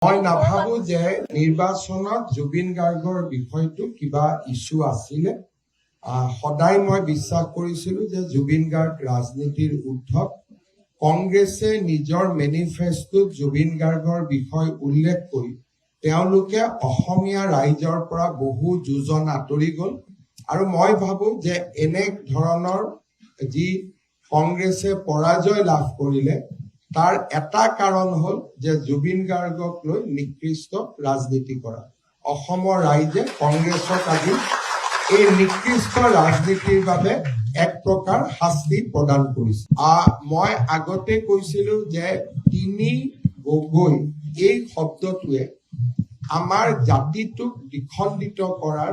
মই নাভাবো যে নিৰ্বাচনত জুবিন গাৰ্গৰ বিষয়টো কিবা ইস্যু আছিলে। সদায় মই বিশ্বাস কৰিছিলো যে জুবিন গাৰ্গ ৰাজনীতিৰ ঊৰ্ধ্বত। কংগ্ৰেছে নিজৰ মেনিফেষ্টোত জুবিন গাৰ্গৰ বিষয় উল্লেখ কৰি তেওঁলোকে অসমীয়া ৰাইজৰ পৰা বহু যোজন আঁতৰি গ'ল। আৰু মই ভাবো যে এনে ধৰণৰ যি কংগ্ৰেছে পৰাজয় লাভ কৰিলে তাৰ এটা কাৰণ হল যে জুবিন গাৰ্গক লৈ নিকৃষ্ট ৰাজনীতি কৰা। অসমৰ ৰাইজে কংগ্ৰেছক আজি এই নিকৃষ্ট ৰাজনীতিৰ বাবে এক প্ৰকাৰ শাস্তি প্ৰদান কৰিছে। মই আগতে কৈছিলো যে তিনি গগৈ এই শব্দটোৱে আমাৰ জাতিটোক দ্বিখণ্ডিত কৰাৰ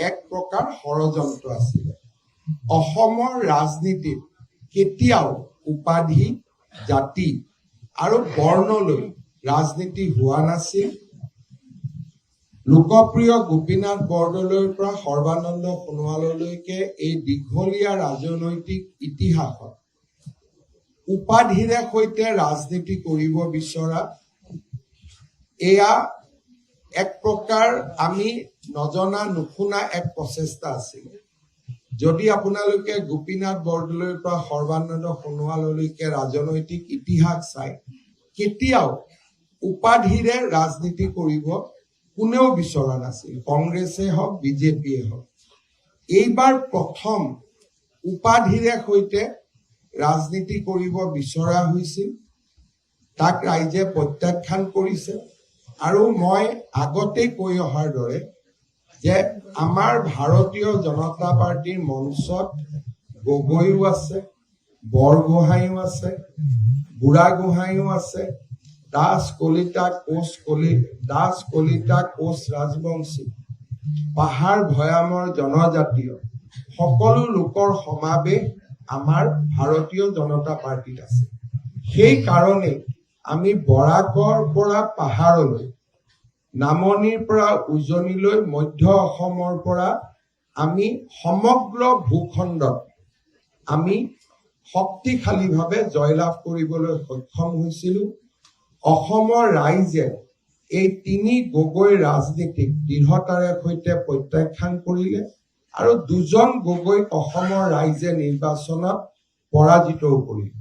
এক প্ৰকাৰ ষড়যন্ত্ৰ আছিলে। অসমৰ ৰাজনীতিত কেতিয়াও উপাধি, জাতি আৰু বৰ্ণলৈ ৰাজনীতি হোৱা নাছিল। লোকপ্ৰিয় গোপীনাথ বৰদলৈৰ পৰা সৰ্বানন্দ সোণোৱাললৈকে এই দীঘলীয়া ৰাজনৈতিক ইতিহাসত উপাধিৰে সৈতে ৰাজনীতি কৰিব বিচৰা এয়া এক প্ৰকাৰ আমি নজনা নুশুনা এক প্ৰচেষ্টা আছিল। যদি আপোনালোকে গোপীনাথ বৰদলৈৰ পৰা সৰ্বানন্দ সোণোৱাললৈকে ৰাজনৈতিক ইতিহাস চাই, কেতিয়াও উপাধিৰে ৰাজনীতি কৰিব কোনেও বিচৰা নাছিল, কংগ্ৰেছে হওক বিজেপিয়ে হওক। এইবাৰ প্ৰথম উপাধিৰে সৈতে ৰাজনীতি কৰিব বিচৰা হৈছিল, তাক ৰাইজে প্ৰত্যাখ্যান কৰিছে। আৰু মই আগতে কৈ অহাৰ দৰে যে আমাৰ ভাৰতীয় জনতা পাৰ্টিৰ মঞ্চত গগৈও আছে, বৰগোহাঁইও আছে, বুঢ়াগোহাঁইও আছে, দাস কলিতা কোচ ৰাজবংশী, পাহাৰ ভৈয়ামৰ জনজাতীয় সকলো লোকৰ সমাৱেশ আমাৰ ভাৰতীয় জনতা পাৰ্টিত আছে। সেই কাৰণে আমি বৰাকৰ পৰা পাহাৰলৈ, নামনিৰ পৰা উজনিলৈ, মধ্য অসমৰ পৰা আমি সমগ্ৰ ভূখণ্ডত আমি শক্তিশালীভাৱে জয়লাভ কৰিবলৈ সক্ষম হৈছিলো। অসমৰ ৰাইজে এই তিনি গগৈ ৰাজনীতিক দৃঢ়তাৰে সৈতে প্ৰত্যাখ্যান কৰিলে আৰু দুজন গগৈক অসমৰ ৰাইজে নিৰ্বাচনত পৰাজিতও কৰিলে।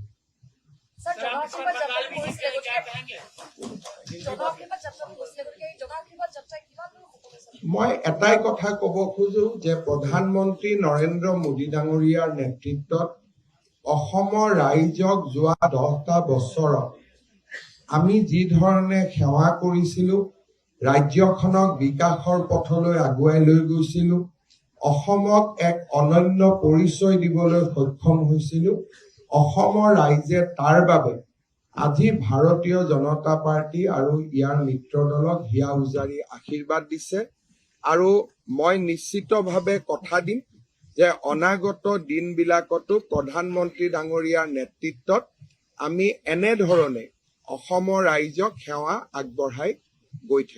মই এটাই কথা কব খোজো যে প্ৰধানমন্ত্ৰী নৰেন্দ্ৰ মোদী ডাঙৰীয়াৰ নেতৃত্বত অসমৰ ৰাইজক যোৱা 10টা বছৰত আমি যি ধৰণে সেৱা কৰিছিলো, ৰাজ্যখনক বিকাশৰ পথলৈ আগুৱাই লৈ গৈছিলো, অসমক এক অনন্য পৰিচয় দিবলৈ সক্ষম হৈছিলো, অসমৰ ৰাইজে তাৰ বাবে আজি ভাৰতীয় জনতা পাৰ্টি আৰু ইয়াৰ মিত্ৰ দলক হিয়া উজাৰি আশীৰ্বাদ দিছে। আৰু মই নিশ্চিতভাৱে কথা দিম যে অনাগত দিনবিলাকতো প্ৰধানমন্ত্ৰী ডাঙৰীয়াৰ নেতৃত্বত আমি এনেধৰণে অসমৰ ৰাইজক সেৱা আগবঢ়াই গৈ থাকিম।